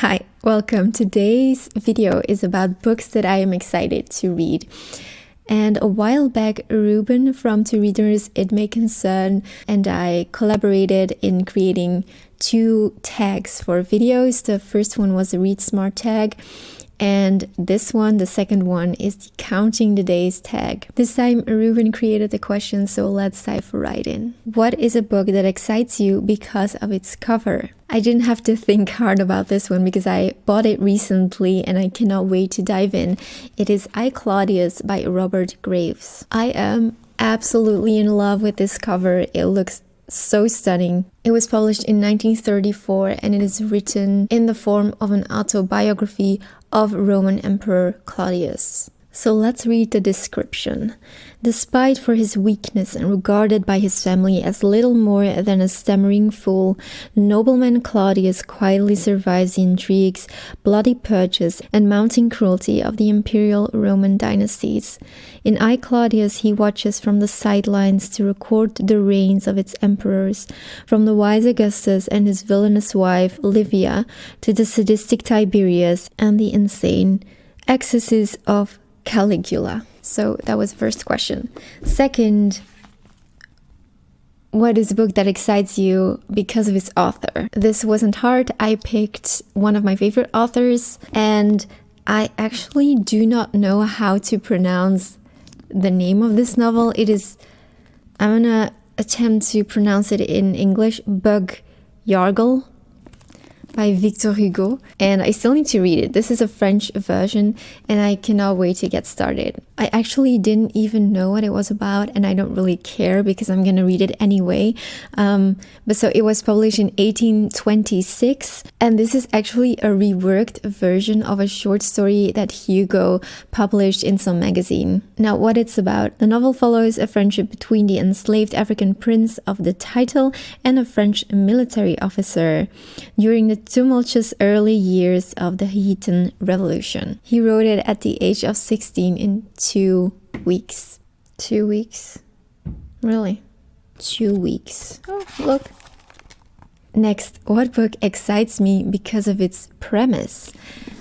Hi, welcome. Today's video is about books that I am excited to read. And a while back, Ruben from To Readers It May Concern and I collaborated in creating two tags for videos. The first one was a Read Smart tag, and this one, the second one, is the Counting the Days tag. This time, Ruben created the question, so let's dive right in. What is a book that excites you because of its cover? I didn't have to think hard about this one because I bought it recently and I cannot wait to dive in. It is I, Claudius by Robert Graves. I am absolutely in love with this cover. It looks so stunning. It was published in 1934 and it is written in the form of an autobiography of Roman Emperor Claudius. So let's read the description. Despite for his weakness and regarded by his family as little more than a stammering fool, nobleman Claudius quietly survives the intrigues, bloody purges, and mounting cruelty of the imperial Roman dynasties. In I, Claudius, he watches from the sidelines to record the reigns of its emperors, from the wise Augustus and his villainous wife Livia to the sadistic Tiberius and the insane excesses of Caligula. So that was the first question. Second, what is a book that excites you because of its author? This wasn't hard. I picked one of my favorite authors, and I actually do not know how to pronounce the name of this novel. I'm gonna attempt to pronounce it in English, Bug Jargal by Victor Hugo, and I still need to read it. This is a French version and I cannot wait to get started. I actually didn't even know what it was about and I don't really care because I'm gonna read it anyway. But so it was published in 1826 and this is actually a reworked version of a short story that Hugo published in some magazine. Now what it's about: the novel follows a friendship between the enslaved African prince of the title and a French military officer during the tumultuous early years of the Haitian Revolution. He wrote it at the age of 16 in 2 weeks. 2 weeks? Really? 2 weeks. Oh, look. Next, what book excites me because of its premise?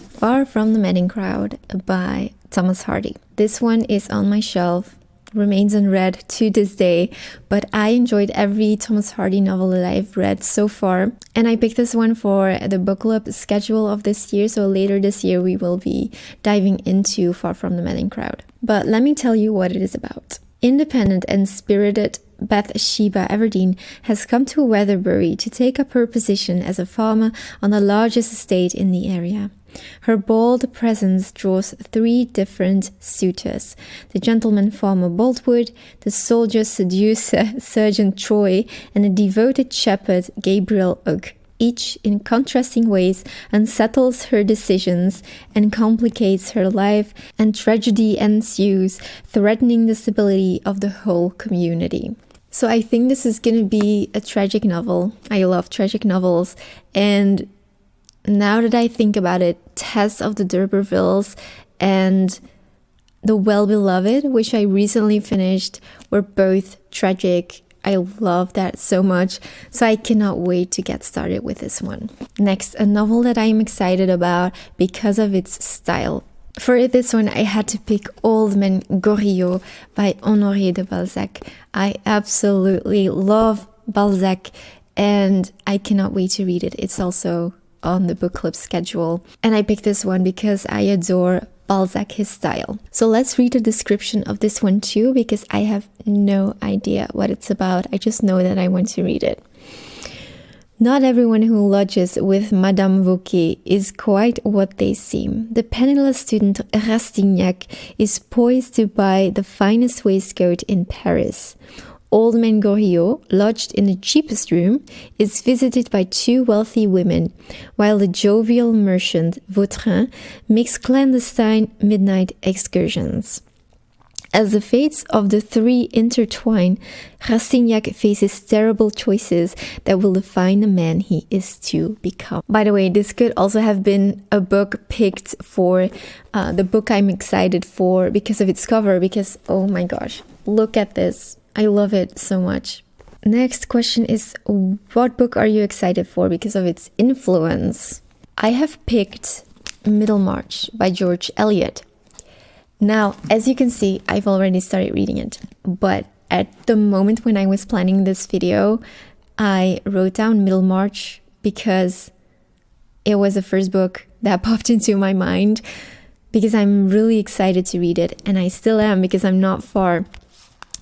Far from the Madding Crowd by Thomas Hardy. This one is on my shelf, remains unread to this day, but I enjoyed every Thomas Hardy novel that I've read so far, and I picked this one for the book club schedule of this year, so later this year we will be diving into Far From the Madding Crowd. But let me tell you what it is about. Independent and spirited Bathsheba Everdeen has come to Weatherbury to take up her position as a farmer on the largest estate in the area. Her bold presence draws 3 different suitors: the gentleman farmer Boltwood, the soldier seducer Sergeant Troy, and the devoted shepherd Gabriel Ugg. Each, in contrasting ways, unsettles her decisions and complicates her life, and tragedy ensues, threatening the stability of the whole community. So I think this is going to be a tragic novel. I love tragic novels, and now that I think about it, Tess of the D'Urbervilles and The Well-Beloved, which I recently finished, were both tragic. I love that so much, so I cannot wait to get started with this one. Next, a novel that I am excited about because of its style. For this one, I had to pick Old Man Goriot by Honoré de Balzac. I absolutely love Balzac and I cannot wait to read it. It's also on the book club schedule. And I picked this one because I adore Balzac, his style. So let's read the description of this one too, because I have no idea what it's about. I just know that I want to read it. Not everyone who lodges with Madame Vauquer is quite what they seem. The penniless student Rastignac is poised to buy the finest waistcoat in Paris. Old Man Goriot, lodged in the cheapest room, is visited by 2 wealthy women, while the jovial merchant Vautrin makes clandestine midnight excursions. As the fates of the 3 intertwine, Rastignac faces terrible choices that will define the man he is to become. By the way, this could also have been a book picked for the book I'm excited for because of its cover, because oh my gosh, look at this. I love it so much. Next question is, what book are you excited for because of its influence? I have picked Middlemarch by George Eliot. Now, as you can see, I've already started reading it, but at the moment when I was planning this video, I wrote down Middlemarch because it was the first book that popped into my mind, because I'm really excited to read it, and I still am because I'm not far.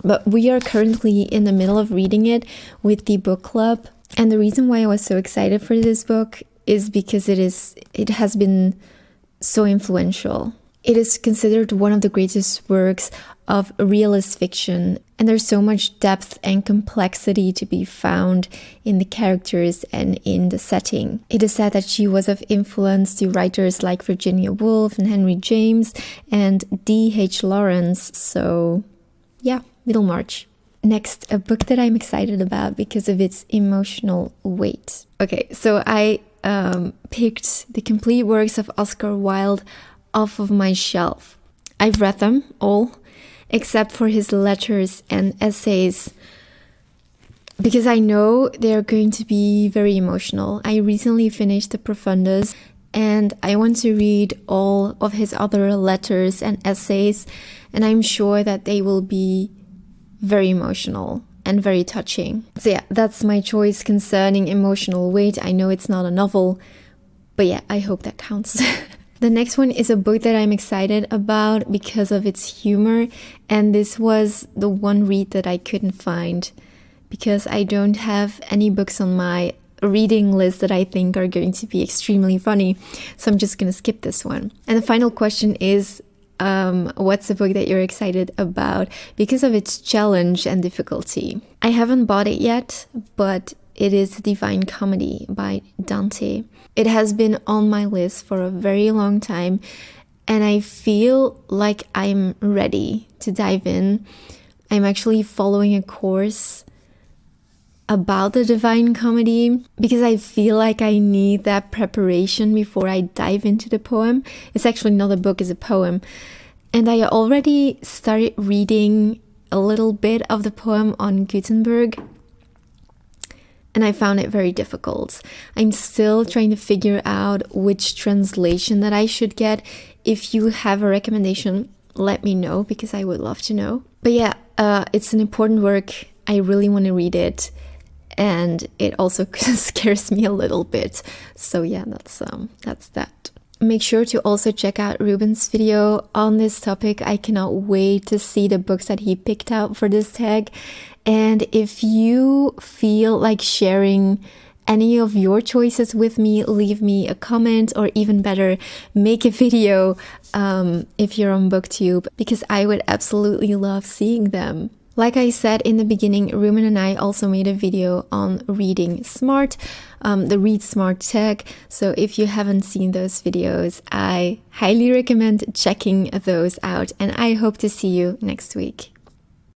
But we are currently in the middle of reading it with the book club, and the reason why I was so excited for this book is because it has been so influential. It is considered one of the greatest works of realist fiction, and there's so much depth and complexity to be found in the characters and in the setting. It is said that she was of influence to writers like Virginia Woolf and Henry James and D.H. Lawrence, so yeah, Middlemarch. Next, a book that I'm excited about because of its emotional weight. Okay, so I picked the complete works of Oscar Wilde off of my shelf. I've read them all, except for his letters and essays, because I know they're going to be very emotional. I recently finished the Profundus, and I want to read all of his other letters and essays, and I'm sure that they will be very emotional and very touching. So yeah, that's my choice concerning emotional weight. I know it's not a novel, but yeah, I hope that counts. The next one is a book that I'm excited about because of its humor, and this was the one read that I couldn't find because I don't have any books on my reading list that I think are going to be extremely funny, so I'm just gonna skip this one. And the final question is, what's a book that you're excited about because of its challenge and difficulty? I haven't bought it yet, but it is Divine Comedy by Dante. It has been on my list for a very long time, and I feel like I'm ready to dive in. I'm actually following a course about the Divine Comedy because I feel like I need that preparation before I dive into the poem. It's actually not a book, it's a poem. And I already started reading a little bit of the poem on Gutenberg, and I found it very difficult. I'm still trying to figure out which translation that I should get. If you have a recommendation, let me know because I would love to know. But yeah, it's an important work. I really want to read it, and it also scares me a little bit. So yeah, that's that. Make sure to also check out Ruben's video on this topic. I cannot wait to see the books that he picked out for this tag. And if you feel like sharing any of your choices with me, leave me a comment, or even better, make a video if you're on BookTube, because I would absolutely love seeing them. Like I said in the beginning, Ruben and I also made a video on reading smart, the Read Smart tag. So if you haven't seen those videos, I highly recommend checking those out, and I hope to see you next week.